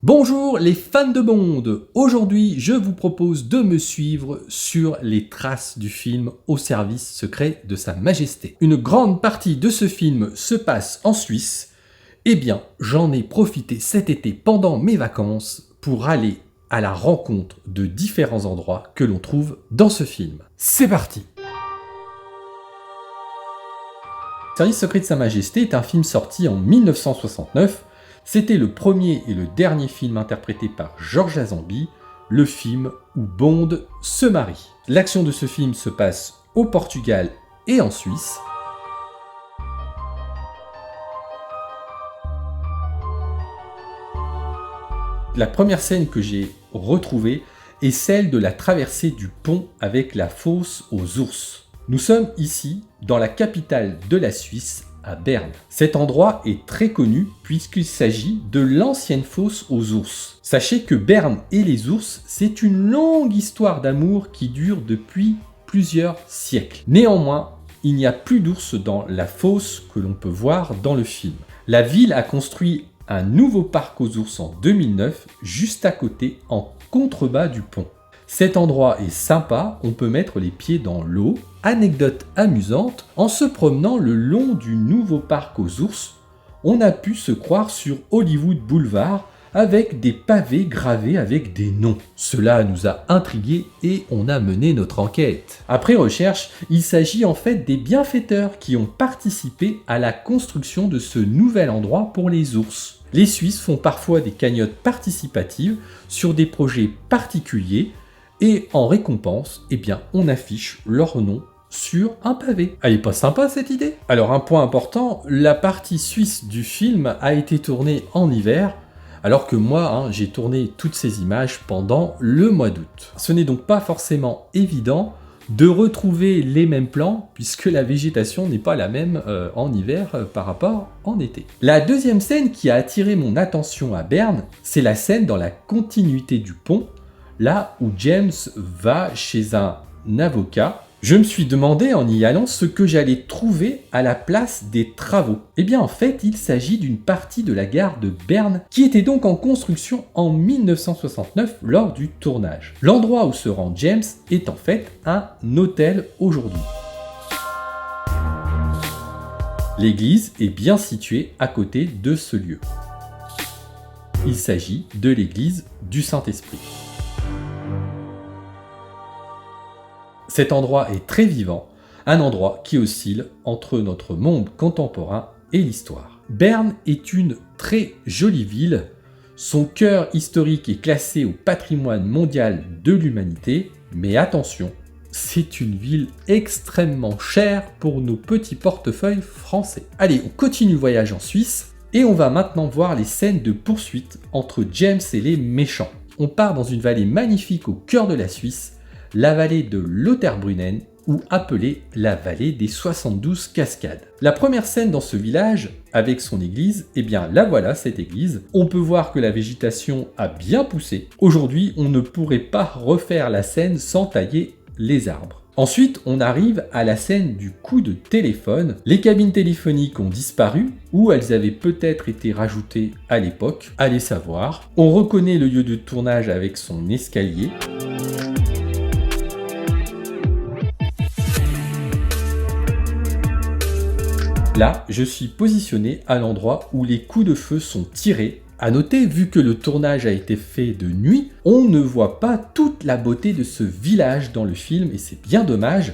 Bonjour les fans de Bond. Aujourd'hui, je vous propose de me suivre sur les traces du film Au service secret de Sa Majesté. Une grande partie de ce film se passe en Suisse. Eh bien, j'en ai profité cet été pendant mes vacances pour aller à la rencontre de différents endroits que l'on trouve dans ce film. C'est parti! Le service secret de Sa Majesté est un film sorti en 1969. C'était le premier et le dernier film interprété par Georges Lazenby, le film où Bond se marie. L'action de ce film se passe au Portugal et en Suisse. La première scène que j'ai retrouvée est celle de la traversée du pont avec la fosse aux ours. Nous sommes ici dans la capitale de la Suisse, à Berne. Cet endroit est très connu puisqu'il s'agit de l'ancienne fosse aux ours. Sachez que Berne et les ours, c'est une longue histoire d'amour qui dure depuis plusieurs siècles. Néanmoins, il n'y a plus d'ours dans la fosse que l'on peut voir dans le film. La ville a construit un nouveau parc aux ours en 2009, juste à côté, en contrebas du pont. Cet endroit est sympa, on peut mettre les pieds dans l'eau. Anecdote amusante, en se promenant le long du nouveau parc aux ours, on a pu se croire sur Hollywood Boulevard avec des pavés gravés avec des noms. Cela nous a intrigués et on a mené notre enquête. Après recherche, il s'agit en fait des bienfaiteurs qui ont participé à la construction de ce nouvel endroit pour les ours. Les Suisses font parfois des cagnottes participatives sur des projets particuliers. Et en récompense, eh bien, on affiche leur nom sur un pavé. Elle est pas sympa cette idée? Alors un point important, la partie suisse du film a été tournée en hiver, alors que moi, j'ai tourné toutes ces images pendant le mois d'août. Ce n'est donc pas forcément évident de retrouver les mêmes plans, puisque la végétation n'est pas la même en hiver par rapport en été. La deuxième scène qui a attiré mon attention à Berne, c'est la scène dans la continuité du pont, là où James va chez un avocat. Je me suis demandé en y allant ce que j'allais trouver à la place des travaux. Eh bien en fait, il s'agit d'une partie de la gare de Berne qui était donc en construction en 1969 lors du tournage. L'endroit où se rend James est en fait un hôtel aujourd'hui. L'église est bien située à côté de ce lieu. Il s'agit de l'église du Saint-Esprit. Cet endroit est très vivant, un endroit qui oscille entre notre monde contemporain et l'histoire. Berne est une très jolie ville. Son cœur historique est classé au patrimoine mondial de l'humanité, mais attention, c'est une ville extrêmement chère pour nos petits portefeuilles français. Allez, on continue le voyage en Suisse et on va maintenant voir les scènes de poursuite entre James et les méchants. On part dans une vallée magnifique au cœur de la Suisse, la vallée de Lauterbrunnen, ou appelée la vallée des 72 cascades. La première scène dans ce village, avec son église, eh bien la voilà cette église. On peut voir que la végétation a bien poussé. Aujourd'hui, on ne pourrait pas refaire la scène sans tailler les arbres. Ensuite, on arrive à la scène du coup de téléphone. Les cabines téléphoniques ont disparu, ou elles avaient peut-être été rajoutées à l'époque, allez savoir. On reconnaît le lieu de tournage avec son escalier. Là, je suis positionné à l'endroit où les coups de feu sont tirés. À noter, vu que le tournage a été fait de nuit, on ne voit pas toute la beauté de ce village dans le film et c'est bien dommage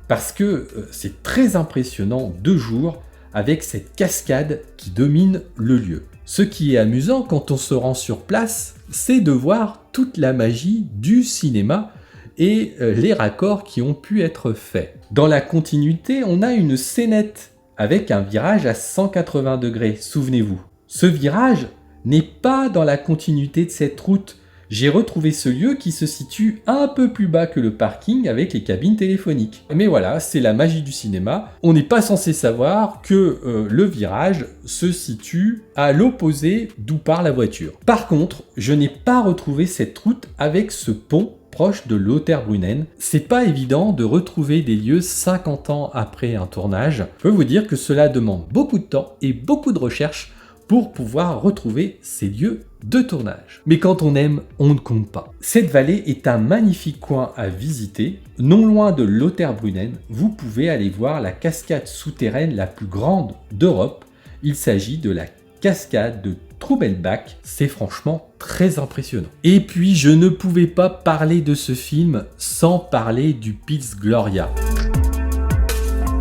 parce que c'est très impressionnant de jour avec cette cascade qui domine le lieu. Ce qui est amusant quand on se rend sur place, c'est de voir toute la magie du cinéma et les raccords qui ont pu être faits. Dans la continuité, on a une scénette avec un virage à 180 degrés, souvenez-vous. Ce virage n'est pas dans la continuité de cette route. J'ai retrouvé ce lieu qui se situe un peu plus bas que le parking avec les cabines téléphoniques. Mais voilà, c'est la magie du cinéma. On n'est pas censé savoir que le virage se situe à l'opposé d'où part la voiture. Par contre, je n'ai pas retrouvé cette route avec ce pont proche de Lauterbrunnen. C'est pas évident de retrouver des lieux 50 ans après un tournage. Je peux vous dire que cela demande beaucoup de temps et beaucoup de recherche pour pouvoir retrouver ces lieux de tournage. Mais quand on aime, on ne compte pas. Cette vallée est un magnifique coin à visiter. Non loin de Lauterbrunnen, vous pouvez aller voir la cascade souterraine la plus grande d'Europe. Il s'agit de la cascade de Troubelbach. C'est franchement très impressionnant. Et puis, je ne pouvais pas parler de ce film sans parler du Piz Gloria.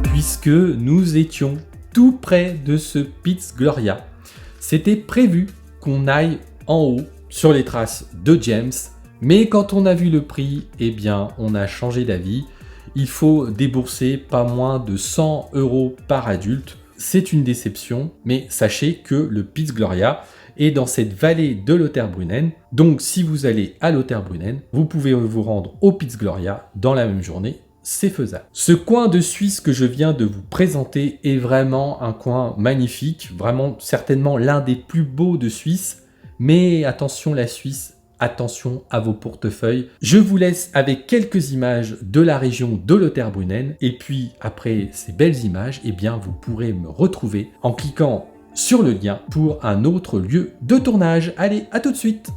Puisque nous étions tout près de ce Piz Gloria. C'était prévu qu'on aille en haut sur les traces de James, mais quand on a vu le prix, eh bien, on a changé d'avis. Il faut débourser pas moins de 100 € par adulte. C'est une déception, mais sachez que le Piz Gloria est dans cette vallée de Lauterbrunnen. Donc, si vous allez à Lauterbrunnen, vous pouvez vous rendre au Piz Gloria dans la même journée. C'est faisable. Ce coin de Suisse que je viens de vous présenter est vraiment un coin magnifique, vraiment certainement l'un des plus beaux de Suisse. Mais attention la Suisse, attention à vos portefeuilles. Je vous laisse avec quelques images de la région de Lauterbrunnen. Et puis après ces belles images, eh bien vous pourrez me retrouver en cliquant sur le lien pour un autre lieu de tournage. Allez, à tout de suite!